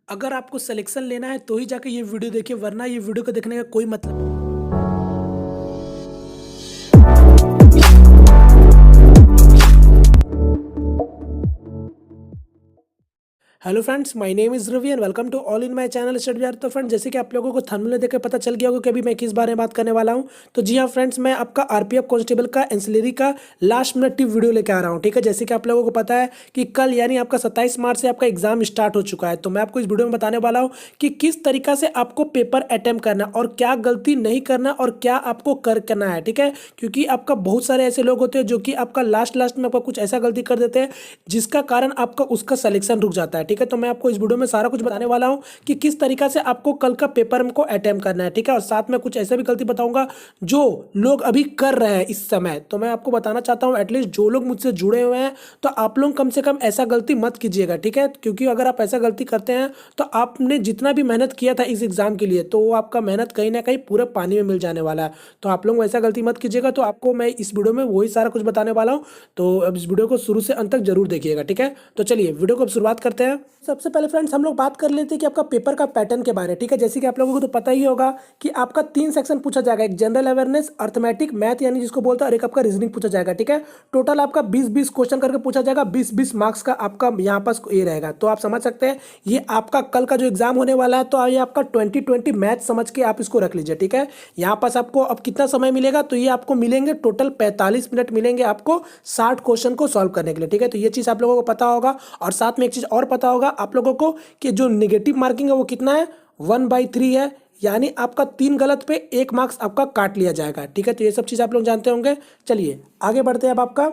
अगर आपको सिलेक्शन लेना है तो ही जाके ये वीडियो देखिए, वरना ये वीडियो को देखने का कोई मतलब। Hello friends, my name is Ravi and welcome to all in my channel study Bihar. तो फ्रेंड्स, जैसे कि आप लोगों को थंबनेल देख के पता चल गया होगा कि अभी मैं किस बारे में बात करने वाला हूं। तो जी हाँ फ्रेंड्स, मैं आपका आरपीएफ कांस्टेबल का एंसिलरी का लास्ट मिनट टिप वीडियो लेकर आ रहा हूं। ठीक है, जैसे कि आप लोगों को पता है कि कल यानी आपका 27 मार्च से आपका एग्जाम स्टार्ट हो चुका है। तो मैं आपको इस वीडियो में बताने वाला हूँ कि किस तरीका से आपको पेपर अटेम्प्ट करना और क्या गलती नहीं करना और क्या आपको करना है। ठीक है, क्योंकि आपका बहुत सारे ऐसे लोग होते हैं जो कि आपका लास्ट में आपका कुछ ऐसा गलती कर देते हैं जिसका कारण आपका उसका सिलेक्शन रुक जाता है। ठीक है, तो मैं आपको इस वीडियो में सारा कुछ बताने वाला हूं कि किस तरीका से आपको कल का पेपर को अटेम्प्ट करना है। ठीक है, और साथ में कुछ ऐसे भी गलती बताऊंगा जो लोग अभी कर रहे हैं इस समय। तो मैं आपको बताना चाहता हूं, एटलीस्ट जो लोग मुझसे जुड़े हुए हैं तो आप लोग कम से कम ऐसा गलती मत कीजिएगा। ठीक है, क्योंकि अगर आप ऐसा गलती करते हैं तो आपने जितना भी मेहनत किया था इस एग्जाम के लिए, तो वो आपका मेहनत कहीं ना कहीं पूरा पानी में मिल जाने वाला है। तो आप लोग वैसा गलती मत कीजिएगा। तो आपको मैं इस वीडियो में वही सारा कुछ बताने वाला हूँ। तो अब इस वीडियो को शुरू से अंत तक जरूर देखिएगा। ठीक है, तो चलिए वीडियो को अब शुरुआत करते हैं। सबसे पहले फ्रेंड्स, हम लोग बात कर लेते हैं कि आपका पेपर का पैटर्न के बारे में। ठीक है, जैसे कि आप लोगों को तो पता ही होगा कि आपका 3 सेक्शन पूछा जाएगा। एक जनरल अवेयरनेस, अर्थमेटिक, मैथ यानी जिसको बोलते हैं, और एक आपका रीजनिंग पूछा जाएगा। ठीक है, टोटल आपका 20-20 क्वेश्चन करके पूछा जाएगा। 20-20 मार्क्स का आपका यहाँ पास ये रहेगा। तो आप समझ सकते हैं ये आपका कल का जो एग्जाम होने वाला है, तो ये आपका 2020 मैथ समझ के आप इसको रख लीजिए। ठीक है, यहाँ पास आपको अब कितना समय मिलेगा, तो ये आपको मिलेंगे टोटल 45 मिनट मिलेंगे आपको 60 क्वेश्चन को सॉल्व करने के लिए। ठीक है, तो ये चीज़ आप लोगों को पता होगा। और साथ में एक चीज़ और पता होगा आप लोगों को कि जो निगेटिव मार्किंग है वो कितना है, 1/3 है। यानी आपका 3 गलत पे 1 मार्क्स आपका काट लिया जाएगा। ठीक है, तो ये सब चीज़ आप लोग जानते होंगे। चलिए आगे बढ़ते हैं अब आपका।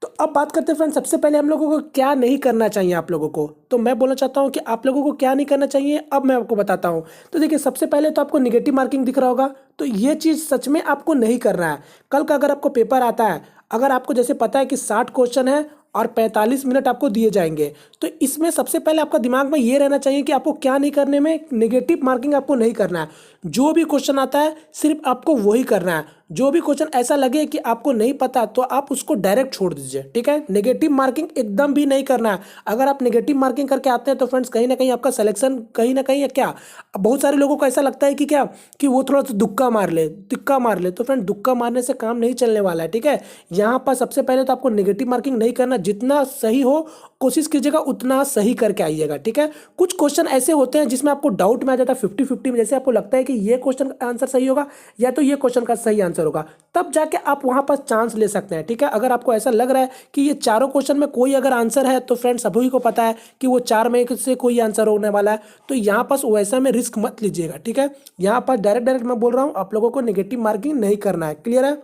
तो अब बात करते हैं फ्रेंड्स, सबसे पहले हम लोगों को क्या नहीं करना चाहिए आप लोगों को। तो मैं बोलना चाहता हूं कि आप लोगों को क्या नहीं करना चाहिए, अब मैं आपको बताता हूं। तो देखिए, सबसे पहले तो आपको निगेटिव मार्किंग दिख रहा होगा, तो ये चीज़ सच में आपको नहीं करना है। कल का अगर आपको पेपर आता है, अगर आपको जैसे पता है कि 60 क्वेश्चन है और 45 मिनट आपको दिए जाएंगे, तो इसमें सबसे पहले आपका दिमाग में ये रहना चाहिए कि आपको क्या नहीं करने में, नेगेटिव मार्किंग आपको नहीं करना है। जो भी क्वेश्चन आता है सिर्फ आपको वही करना है। जो भी क्वेश्चन ऐसा लगे कि आपको नहीं पता तो आप उसको डायरेक्ट छोड़ दीजिए। ठीक है, नेगेटिव मार्किंग एकदम भी नहीं करना है। अगर आप नेगेटिव मार्किंग करके आते हैं तो फ्रेंड्स कहीं ना कहीं आपका सिलेक्शन कहीं ना कहीं क्या, बहुत सारे लोगों को ऐसा लगता है कि क्या, कि वो थोड़ा सा तुक्का मार ले। तो फ्रेंड, तुक्का मारने से काम नहीं चलने वाला है। ठीक है, यहाँ पर सबसे पहले तो आपको नेगेटिव मार्किंग नहीं करना। जितना सही हो कोशिश कीजिएगा उतना सही करके आइएगा। ठीक है, कुछ क्वेश्चन ऐसे होते हैं जिसमें आपको डाउट में आ जाता है 50-50 में। जैसे आपको लगता है कि ये क्वेश्चन का आंसर सही होगा या तो ये क्वेश्चन का सही आंसर होगा, तब जाके आप वहां पर चांस ले सकते हैं। ठीक है, अगर आपको ऐसा लग रहा है कि ये चारों क्वेश्चन में कोई अगर आंसर है, तो फ्रेंड्स सभी को पता है कि वो 4 में से कोई आंसर होने वाला है, तो यहाँ पास वैसा में रिस्क मत लीजिएगा। ठीक है, यहाँ पर डायरेक्ट मैं बोल रहा हूँ आप लोगों को नेगेटिव मार्किंग नहीं करना है। क्लियर है।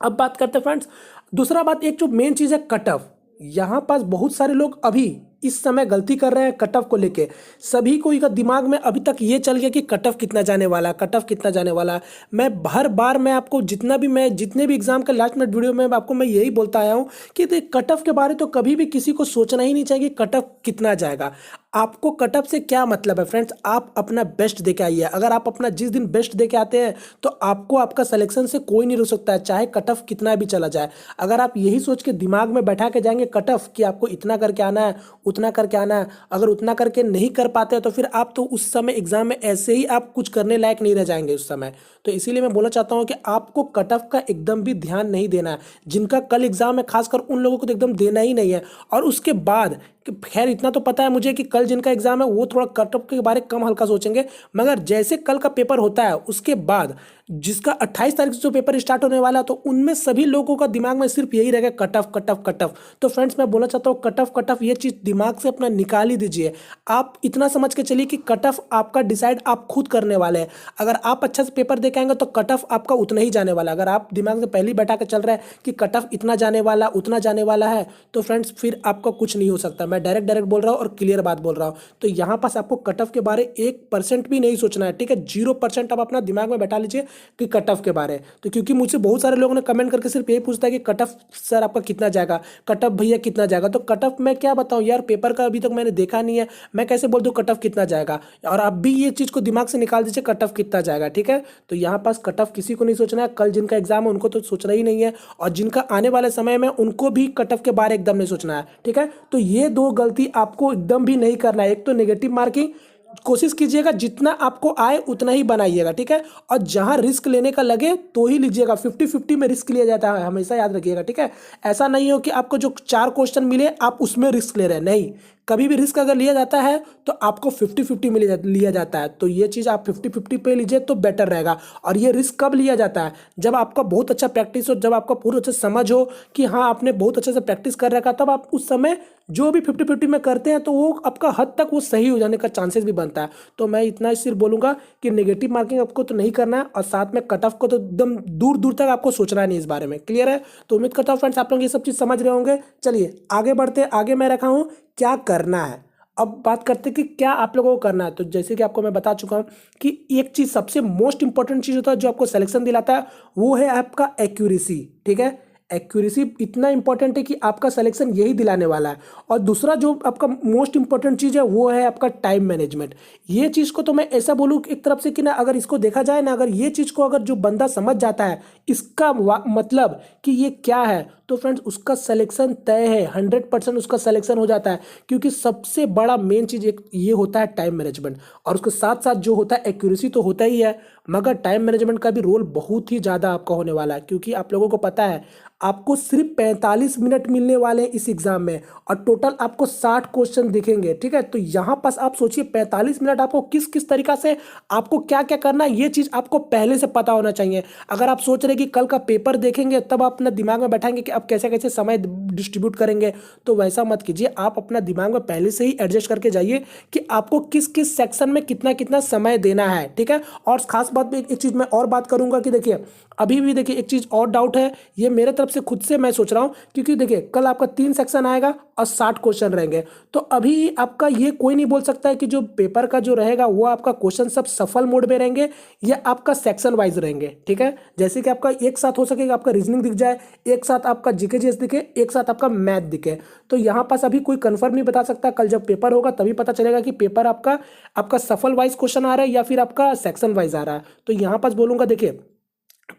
अब बात करते हैं फ्रेंड्स, दूसरा बात, एक जो मेन चीज है कट ऑफ। यहां पास बहुत सारे लोग अभी इस समय गलती कर रहे हैं कट ऑफ को लेके। सभी को का दिमाग में अभी तक ये चल गया कि कट ऑफ कितना जाने वाला है, कट ऑफ कितना जाने वाला है। मैं हर बार मैं आपको जितने भी एग्जाम के लास्ट मिनट वीडियो में आपको मैं यही बोलता आया हूं कि देख, कट ऑफ के बारे तो कभी भी किसी को सोचना ही नहीं चाहिए कि कट ऑफ कितना जाएगा। आपको कट ऑफ से क्या मतलब है फ्रेंड्स, आप अपना बेस्ट दे के आइए। अगर आप अपना जिस दिन बेस्ट दे के आते हैं तो आपको आपका सिलेक्शन से कोई नहीं रोक सकता है, चाहे कट ऑफ कितना भी चला जाए। अगर आप यही सोच के दिमाग में बैठा के जाएंगे कट ऑफ कि आपको इतना करके आना है, उतना करके आना है, अगर उतना करके नहीं कर पाते हैं तो फिर आप तो उस समय एग्जाम में ऐसे ही आप कुछ करने लायक नहीं रह जाएंगे उस समय। तो इसीलिए मैं बोलना चाहता हूं कि आपको कट ऑफ का एकदम भी ध्यान नहीं देना है। जिनका कल एग्जाम है खासकर उन लोगों को तो एकदम देना ही नहीं है। और उसके बाद खैर इतना तो पता है मुझे कि कल जिनका एग्जाम है वो थोड़ा कट ऑफ के बारे में कम हल्का सोचेंगे, मगर जैसे कल का पेपर होता है उसके बाद जिसका 28 तारीख से जो पेपर स्टार्ट होने वाला है, तो उनमें सभी लोगों का दिमाग में सिर्फ यही रहेगा cut off cut off cut off. तो फ्रेंड्स मैं बोलना चाहता हूँ कट ऑफ ये चीज दिमाग से अपना निकाल ही दीजिए। आप इतना समझ के चलिए कि कट ऑफ आपका डिसाइड आप खुद करने वाले हैं। अगर आप अच्छा से पेपर दे के आएंगे तो कट ऑफ आपका उतना ही जाने वाला है। अगर आप दिमाग से पहले ही बैठा के चल रहे हैं कि कट ऑफ इतना जाने वाला उतना जाने वाला है, तो फ्रेंड्स फिर आपका कुछ नहीं हो सकता। मैं डायरेक्ट बोल रहा हूँ और क्लियर बात बोल रहा हूँ। तो यहाँ पास आपको कट ऑफ के बारे 1% भी नहीं सोचना है। ठीक है, 0% आप अपना दिमाग में बैठा लीजिए कि कट ऑफ के बारे। तो क्योंकि मुझसे बहुत सारे लोगों ने कमेंट करके सिर्फ यही पूछता है कि कट ऑफ सर आपका कितना जाएगा, कट ऑफ भैया कितना जाएगा। तो कट ऑफ मैं क्या बताऊं यार, पेपर का अभी तक मैंने देखा नहीं है, मैं कैसे बोल दूँ कट ऑफ कितना जाएगा। और आप भी ये चीज़ को दिमाग से निकाल दीजिए कट ऑफ कितना जाएगा, ठीक है। तो यहाँ पास कट ऑफ किसी को नहीं सोचना है, कल जिनका एग्जाम है उनको तो सोचना ही नहीं है, और जिनका आने वाले समय में उनको भी कट ऑफ के बारे एकदम नहीं सोचना है, ठीक है। तो ये दो गलती आपको एकदम भी नहीं करना है। एक तो नेगेटिव मार्किंग कोशिश कीजिएगा जितना आपको आए उतना ही बनाइएगा, ठीक है। और जहां रिस्क लेने का लगे तो ही लीजिएगा, 50-50 में रिस्क लिया जाता है, हमेशा याद रखिएगा, ठीक है। ऐसा नहीं हो कि आपको जो 4 क्वेश्चन मिले आप उसमें रिस्क ले रहे हैं, नहीं। कभी भी रिस्क अगर लिया जाता है तो आपको 50-50 में लिया जाता है। तो ये चीज़ आप 50-50 पे लीजिए तो बेटर रहेगा। और ये रिस्क कब लिया जाता है, जब आपका बहुत अच्छा प्रैक्टिस हो, जब आपका पूरा अच्छा समझ हो कि हाँ आपने बहुत अच्छे से प्रैक्टिस कर रखा, तब आप उस समय जो भी 50-50 में करते हैं तो वो आपका हद तक वो सही हो जाने का चांसेस भी बनता है। तो मैं इतना ही सिर्फ बोलूँगा कि नेगेटिव मार्किंग आपको तो नहीं करना है, और साथ में कट ऑफ को तो एकदम दूर दूर तक आपको सोचना नहीं इस बारे में। क्लियर है? तो उम्मीद करता हूँ फ्रेंड्स आप लोग ये सब चीज़ समझ रहे होंगे। चलिए आगे बढ़ते हैं। आगे मैं रखा हूँ क्या करना है। अब बात करते हैं कि क्या आप लोगों को करना है। तो जैसे कि आपको मैं बता चुका हूँ कि एक चीज़ सबसे मोस्ट इंपॉर्टेंट चीज़ होता है जो आपको सिलेक्शन दिलाता है, वो है आपका एक्यूरेसी, ठीक है। एक्यूरेसी इतना इंपॉर्टेंट है कि आपका सिलेक्शन यही दिलाने वाला है। और दूसरा जो आपका मोस्ट इंपॉर्टेंट चीज़ है वो है आपका टाइम मैनेजमेंट। ये चीज़ को तो मैं ऐसा बोलूँ एक तरफ से कि ना, अगर इसको देखा जाए ना, अगर ये चीज़ को अगर जो बंदा समझ जाता है इसका मतलब कि ये क्या है, तो फ्रेंड्स उसका सिलेक्शन तय है, 100% उसका सिलेक्शन हो जाता है। क्योंकि सबसे बड़ा मेन चीज़ एक ये होता है टाइम मैनेजमेंट, और उसके साथ साथ जो होता है एक्यूरेसी तो होता ही है, मगर टाइम मैनेजमेंट का भी रोल बहुत ही ज़्यादा आपका होने वाला है। क्योंकि आप लोगों को पता है आपको सिर्फ 45 मिनट मिलने वाले हैं इस एग्जाम में, और टोटल आपको 60 क्वेश्चन दिखेंगे, ठीक है। तो यहाँ पास आप सोचिए 45 मिनट आपको किस किस तरीका से आपको क्या क्या करना है, ये चीज़ आपको पहले से पता होना चाहिए। अगर आप सोच रहे कि कल का पेपर देखेंगे तब आप अपना दिमाग में बैठाएंगे कि आप कैसे कैसे समय डिस्ट्रीब्यूट करेंगे, तो वैसा मत कीजिए। आप अपना दिमाग में पहले से ही एडजस्ट करके जाइए कि आपको किस किस सेक्शन में कितना कितना समय देना है, ठीक है। और खास बात भी एक चीज़ मैं और बात करूंगा कि देखिए अभी भी देखिए एक चीज़ और डाउट है, ये मेरे तरफ से खुद से मैं सोच रहा हूँ, क्योंकि देखिए कल आपका 3 सेक्शन आएगा और 60 क्वेश्चन रहेंगे। तो अभी आपका ये कोई नहीं बोल सकता है कि जो पेपर का जो रहेगा वो आपका क्वेश्चन सब सफल मोड में रहेंगे या आपका सेक्शन वाइज रहेंगे, ठीक है। जैसे कि आपका एक साथ हो सकेगा, आपका रीजनिंग दिख जाए, एक साथ आपका जीके जीएस दिखे, एक साथ आपका मैथ दिखे। तो यहाँ पास अभी कोई कंफर्म नहीं बता सकता, कल जब पेपर होगा तभी पता चलेगा कि पेपर आपका सफल वाइज क्वेश्चन आ रहा है या फिर आपका सेक्शन वाइज आ रहा है। तो यहाँ पास बोलूँगा देखिए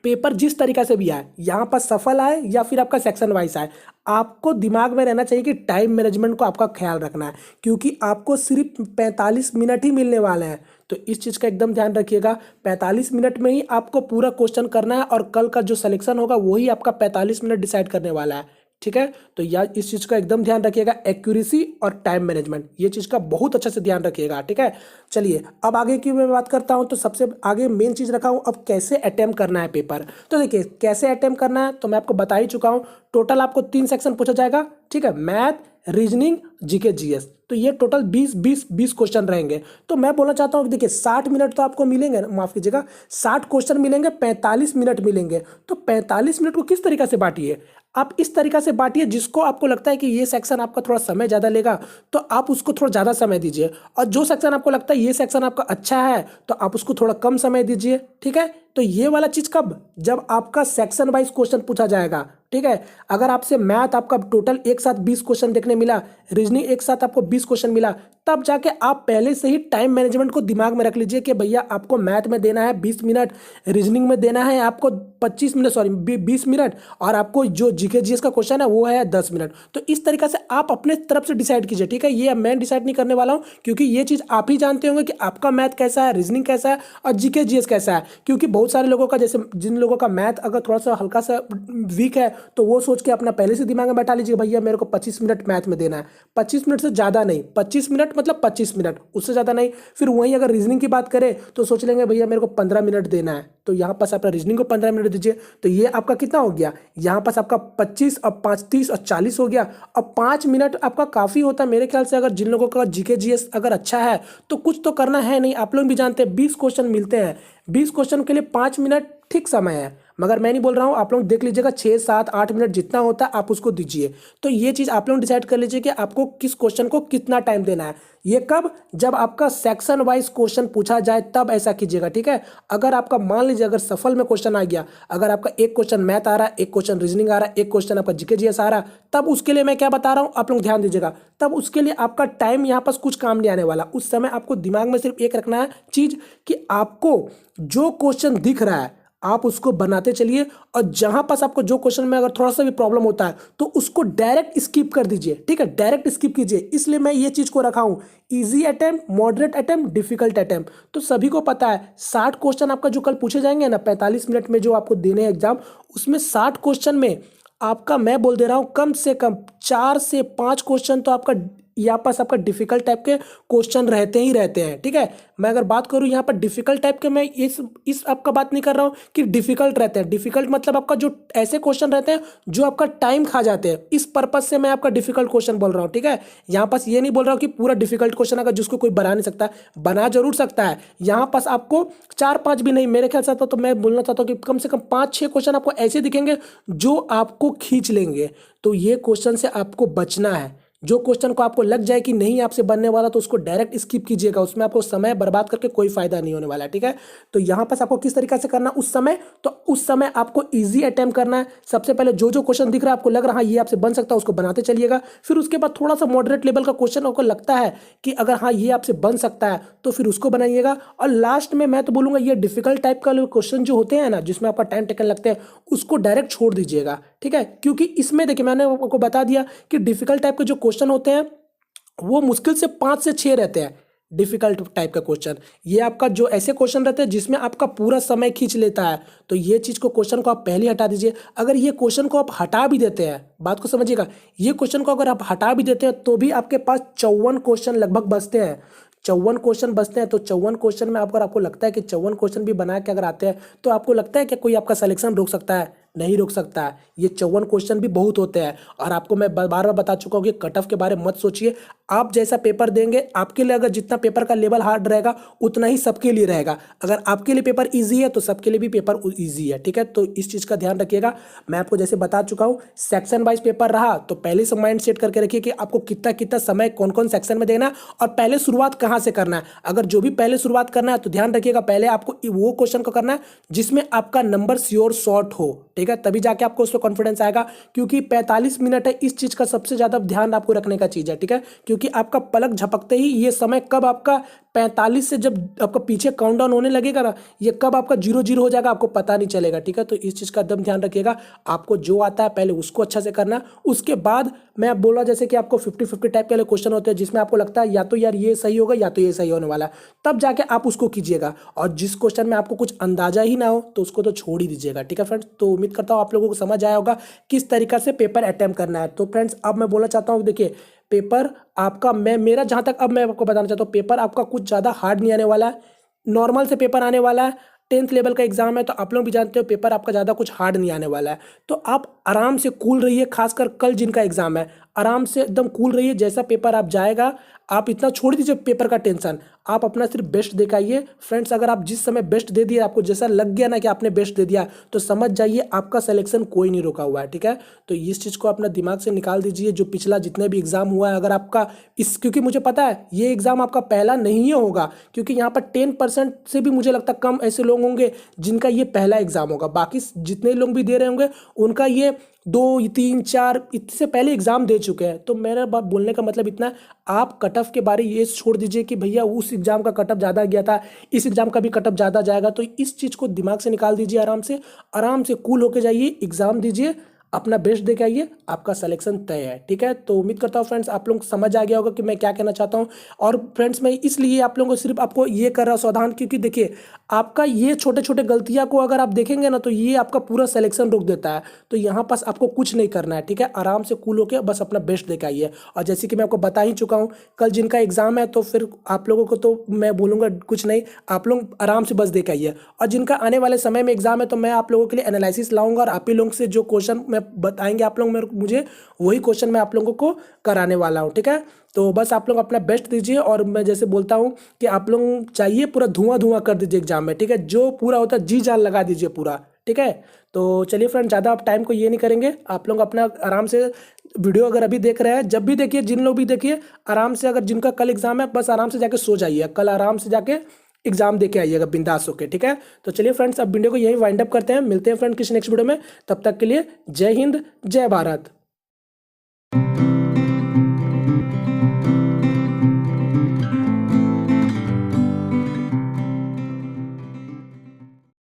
पेपर जिस तरीका से भी आए, यहाँ पर सफल आए या फिर आपका सेक्शन वाइज आए, आपको दिमाग में रहना चाहिए कि टाइम मैनेजमेंट को आपका ख्याल रखना है। क्योंकि आपको सिर्फ 45 मिनट ही मिलने वाले हैं, तो इस चीज़ का एकदम ध्यान रखिएगा। 45 मिनट में ही आपको पूरा क्वेश्चन करना है, और कल का जो सिलेक्शन होगा वही आपका 45 मिनट डिसाइड करने वाला है, ठीक है। तो यार इस चीज़ का एकदम ध्यान रखिएगा, एक्यूरेसी और टाइम मैनेजमेंट, ये चीज़ का बहुत अच्छे से ध्यान रखिएगा, ठीक है। चलिए अब आगे की मैं बात करता हूं। तो सबसे आगे मेन चीज़ रखा हूं, अब कैसे अटेम्प्ट करना है पेपर। तो देखिए कैसे अटेम्प्ट करना है तो मैं आपको बता ही चुका हूं। टोटल आपको 3 सेक्शन पूछा जाएगा, ठीक है, मैथ, रीजनिंग, जीके जीएस। तो ये टोटल 20 क्वेश्चन रहेंगे। तो मैं बोलना चाहता हूँ कि देखिए 60 मिनट तो आपको मिलेंगे, माफ कीजिएगा 60 क्वेश्चन मिलेंगे, 45 मिनट मिलेंगे। तो 45 मिनट को किस तरीका से बांटिए, आप इस तरीका से बांटिए जिसको आपको लगता है कि ये सेक्शन आपका थोड़ा समय ज़्यादा लेगा तो आप उसको थोड़ा ज़्यादा समय दीजिए, और जो सेक्शन आपको लगता है ये सेक्शन आपका अच्छा है तो आप उसको थोड़ा कम समय दीजिए, ठीक है। तो ये वाला चीज़ कब, जब आपका सेक्शन वाइज क्वेश्चन पूछा जाएगा, ठीक है। अगर आपसे मैथ आपका टोटल एक साथ 20 क्वेश्चन देखने मिला, रीजनिंग एक साथ आपको 20 क्वेश्चन मिला, तब जाके आप पहले से ही टाइम मैनेजमेंट को दिमाग में रख लीजिए कि भैया आपको मैथ में देना है 20 मिनट, रीजनिंग में देना है आपको 20 मिनट, और आपको जो जीके जीएस का क्वेश्चन है वो है 10 मिनट। तो इस तरीके से आप अपने तरफ से डिसाइड कीजिए, ठीक है। ये मैं डिसाइड नहीं करने वाला हूँ, क्योंकि ये चीज़ आप ही जानते होंगे कि आपका मैथ कैसा है, रीजनिंग कैसा है और जीके जीएस कैसा है। क्योंकि बहुत सारे लोगों का, जैसे जिन लोगों का मैथ अगर थोड़ा सा हल्का सा वीक है तो वो सोच के अपना पहले से दिमाग में बैठा लीजिए भैया मेरे को 25 मिनट मैथ में देना है, 25 मिनट से ज़्यादा नहीं, 25 मिनट मतलब 25 मिनट, उससे ज़्यादा नहीं। फिर वहीं अगर रीजनिंग की बात करें तो सोच लेंगे भैया मेरे को 15 मिनट देना है, तो यहाँ पास अपना रीजनिंग को 15 मिनट दीजिए। तो ये आपका कितना हो गया, यहाँ पास आपका 25 और 5 30 और 40 हो गया। अब 5 मिनट आपका काफ़ी होता है मेरे ख्याल से। अगर जिन लोगों का जीके जीएस अगर अच्छा है तो कुछ तो करना है नहीं, आप लोग भी जानते हैं 20 क्वेश्चन मिलते हैं, 20 क्वेश्चन के लिए 5 मिनट ठीक समय है। मगर मैं नहीं बोल रहा हूँ, आप लोग देख लीजिएगा 6 7 8 मिनट जितना होता है आप उसको दीजिए। तो ये चीज़ आप लोग डिसाइड कर लीजिए कि आपको किस क्वेश्चन को कितना टाइम देना है। ये कब, जब आपका सेक्शन वाइज क्वेश्चन पूछा जाए तब ऐसा कीजिएगा, ठीक है। अगर आपका मान लीजिए अगर सफल में क्वेश्चन आ गया, अगर आपका एक क्वेश्चन मैथ आ रहा है, एक क्वेश्चन रीजनिंग आ रहा है, एक क्वेश्चन आपका जीके जीएस आ रहा है, तब उसके लिए मैं क्या बता रहा हूँ आप लोग ध्यान दीजिएगा, तब उसके लिए आपका टाइम यहाँ पास कुछ काम नहीं आने वाला। उस समय आपको दिमाग में सिर्फ एक रखना है चीज कि आपको जो क्वेश्चन दिख रहा है आप उसको बनाते चलिए, और जहां पास आपको जो क्वेश्चन में अगर थोड़ा सा भी प्रॉब्लम होता है तो उसको डायरेक्ट स्किप कर दीजिए, ठीक है, डायरेक्ट स्किप कीजिए। इसलिए मैं ये चीज को रखा हूं, easy attempt, moderate attempt, difficult attempt. तो सभी को पता है 60 क्वेश्चन आपका जो कल पूछे जाएंगे ना 45 मिनट में जो आपको देने एग्जाम, उसमें 60 क्वेश्चन में आपका मैं बोल दे रहा हूं कम से कम 4 से 5 क्वेश्चन तो आपका यहाँ पास आपका डिफिकल्ट टाइप के क्वेश्चन रहते ही रहते हैं, ठीक है। मैं अगर बात करूँ यहाँ पर डिफिकल्ट टाइप के, मैं इस आपका बात नहीं कर रहा हूँ कि डिफिकल्ट रहते हैं। डिफिकल्ट मतलब आपका जो ऐसे क्वेश्चन रहते हैं जो आपका टाइम खा जाते हैं, इस पर्पज से मैं आपका डिफिकल्ट क्वेश्चन बोल रहा हूँ, ठीक है। यहाँ पास ये नहीं बोल रहा हूँ कि पूरा डिफिकल्ट क्वेश्चन अगर जिसको कोई बना नहीं सकता, बना जरूर सकता है। यहाँ पास आपको 4 5 भी नहीं, मेरे ख्याल से तो मैं बोलना चाहता हूँ कि कम से कम 5 6 क्वेश्चन आपको ऐसे दिखेंगे जो आपको खींच लेंगे। तो ये क्वेश्चन से आपको बचना है। जो क्वेश्चन को आपको लग जाए कि नहीं आपसे बनने वाला तो उसको डायरेक्ट स्किप कीजिएगा, उसमें आपको समय बर्बाद करके कोई फायदा नहीं होने वाला है, ठीक है। तो यहाँ पास आपको किस तरीके से करना उस समय, तो उस समय आपको इजी अटेम्प्ट करना है। सबसे पहले जो जो क्वेश्चन दिख रहा है आपको लग रहा है ये आपसे बन सकता है उसको बनाते चलिएगा। फिर उसके बाद थोड़ा सा मॉडरेट लेवल का क्वेश्चन आपको लगता है कि अगर हाँ ये आपसे बन सकता है तो फिर उसको बनाइएगा। और लास्ट में मैं तो बोलूंगा ये डिफिकल्ट टाइप का क्वेश्चन जो होते हैं ना जिसमें आपका टाइम टेकन लगते हैं उसको डायरेक्ट छोड़ दीजिएगा, ठीक है। क्योंकि इसमें देखिए मैंने आपको बता दिया कि डिफिकल्ट टाइप के जो क्वेश्चन होते हैं वो मुश्किल से 5 से 6 रहते हैं। डिफिकल्ट टाइप का क्वेश्चन ये आपका जो ऐसे क्वेश्चन रहते हैं जिसमें आपका पूरा समय खींच लेता है, तो ये चीज को क्वेश्चन को आप पहले हटा दीजिए। अगर ये क्वेश्चन को आप हटा भी देते हैं, बात को समझिएगा, ये क्वेश्चन को अगर आप हटा भी देते हैं तो भी आपके पास 54 क्वेश्चन लगभग बचते हैं। 54 क्वेश्चन बचते हैं। तो 54 क्वेश्चन में अगर आपको लगता है कि 54 क्वेश्चन भी बना के अगर आते हैं तो आपको लगता है कि कोई आपका सिलेक्शन रोक सकता है? नहीं रोक सकता है। ये 54 क्वेश्चन भी बहुत होते हैं। और आपको मैं बार बार बता चुका हूँ कि कट ऑफ के बारे में मत सोचिए। आप जैसा पेपर देंगे आपके लिए, अगर जितना पेपर का लेवल हार्ड रहेगा उतना ही सबके लिए रहेगा। अगर आपके लिए पेपर ईजी है तो सबके लिए भी पेपर ईजी है, ठीक है। तो इस चीज़ का ध्यान रखिएगा। मैं आपको जैसे बता चुका हूँ सेक्शन वाइज पेपर रहा तो पहले से माइंड सेट करके रखिए कि आपको कितना कितना समय कौन कौन सेक्शन में देना है और पहले शुरुआत कहाँ से करना है। अगर जो भी पहले शुरुआत करना है तो ध्यान रखिएगा पहले आपको वो क्वेश्चन को करना है जिसमें आपका नंबर श्योर शॉर्ट हो, ठीक है। तभी जाके आपको उसमें कॉन्फिडेंस आएगा। क्योंकि 45 मिनट है, इस चीज का सबसे ज्यादा ध्यान आपको रखने का चीज है, ठीक है। क्योंकि आपका पलक झपकते ही ये समय कब आपका 45 से जब आपका पीछे काउंटडाउन होने लगेगा ना, ये कब आपका 0 0 हो जाएगा आपको पता नहीं चलेगा, ठीक है। तो इस चीज का एकदम ध्यान रखिएगा। आपको जो आता है पहले उसको अच्छा से करना, उसके बाद मैं बोला जैसे कि आपको 50-50 टाइप के क्वेश्चन होते हैं जिसमें आपको लगता है या तो यार ये सही होगा या तो ये सही होने वाला है, तब जाके आप उसको कीजिएगा। और जिस क्वेश्चन में आपको कुछ अंदाजा ही ना हो तो उसको तो छोड़ ही दीजिएगा, ठीक है फ्रेंड्स। तो उम्मीद करता हूँ आप लोगों को समझ आया होगा किस तरीका से पेपर अटेम्प्ट करना है। तो फ्रेंड्स अब मैं बोलना चाहता हूँ, देखिए पेपर आपका मेरा जहां तक अब मैं आपको बताना चाहता हूँ पेपर आपका कुछ ज़्यादा हार्ड नहीं आने वाला है, नॉर्मल से पेपर आने वाला है। 10th लेवल का एग्जाम है तो आप लोग भी जानते हो पेपर आपका ज़्यादा कुछ हार्ड नहीं आने वाला है। तो आप आराम से कूल रहिए, खासकर कल जिनका एग्जाम है आराम से एकदम कूल रहिए। जैसा पेपर आप जाएगा आप इतना छोड़ दीजिए पेपर का टेंशन, आप अपना सिर्फ बेस्ट दिखाइए फ्रेंड्स। अगर आप जिस समय बेस्ट दे दिए, आपको जैसा लग गया ना कि आपने बेस्ट दे दिया, तो समझ जाइए आपका सिलेक्शन कोई नहीं रोका हुआ है, ठीक है। तो इस चीज़ को अपना दिमाग से निकाल दीजिए। जो पिछला जितने भी एग्जाम हुआ है, अगर आपका क्योंकि मुझे पता है ये एग्जाम आपका पहला नहीं होगा, क्योंकि यहाँ पर 10% से भी मुझे लगता है कम ऐसे लोग होंगे जिनका ये पहला एग्जाम होगा। बाकी जितने लोग भी दे रहे होंगे उनका ये 2 3 4 इससे पहले एग्जाम दे चुके हैं। तो मेरा बात बोलने का मतलब इतना, आप कट ऑफ के बारे ये छोड़ दीजिए कि भैया उस एग्जाम का कट ऑफ ज़्यादा गया था, इस एग्जाम का भी कट ऑफ ज़्यादा जाएगा। तो इस चीज़ को दिमाग से निकाल दीजिए, आराम से कूल होके जाइए, एग्जाम दीजिए, अपना बेस्ट दे के आइए, आपका सिलेक्शन तय है, ठीक है। तो उम्मीद करता हूँ फ्रेंड्स आप लोग समझ आ गया होगा कि मैं क्या कहना चाहता हूँ। और फ्रेंड्स मैं इसलिए आप लोगों को सिर्फ आपको ये कर रहा सावधान, क्योंकि देखिए आपका ये छोटे छोटे गलतियाँ को अगर आप देखेंगे ना तो ये आपका पूरा सिलेक्शन रोक देता है। तो यहाँ पास आपको कुछ नहीं करना है, ठीक है। आराम से कूल होकर बस अपना बेस्ट दे के आइए। और जैसे कि मैं आपको बता ही चुका हूँ कल जिनका एग्जाम है तो फिर आप लोगों को तो मैं बोलूँगा कुछ नहीं, आप लोग आराम से बस दे के आइए। और जिनका आने वाले समय में एग्जाम है तो मैं आप लोगों के लिए एनालिसिस लाऊंगा और आप ही लोगों से जो क्वेश्चन मैं बताएंगे आप लोग मुझे वही क्वेश्चन मैं आप लोगों को कराने वाला हूँ, ठीक है। तो बस आप लोग अपना बेस्ट दीजिए। और मैं जैसे बोलता हूँ कि आप लोग चाहिए पूरा धुआं धुआं कर दीजिए एग्जाम में, ठीक है। जो पूरा होता है जी जान लगा दीजिए पूरा, ठीक है। तो चलिए फ्रेंड, ज़्यादा आप टाइम को ये नहीं करेंगे, आप लोग अपना आराम से वीडियो अगर अभी देख रहे हैं, जब भी देखिए, जिन लोग भी देखिए आराम से, अगर जिनका कल एग्जाम है बस आराम से जाके सो जाइए, कल आराम से जाके एग्जाम दे के आइएगा बिंदास होके, ठीक है। तो चलिए फ्रेंड्स, अब वीडियो को यही वाइंड अप करते हैं, मिलते हैं फ्रेंड किसी नेक्स्ट वीडियो में, तब तक के लिए जय हिंद जय भारत।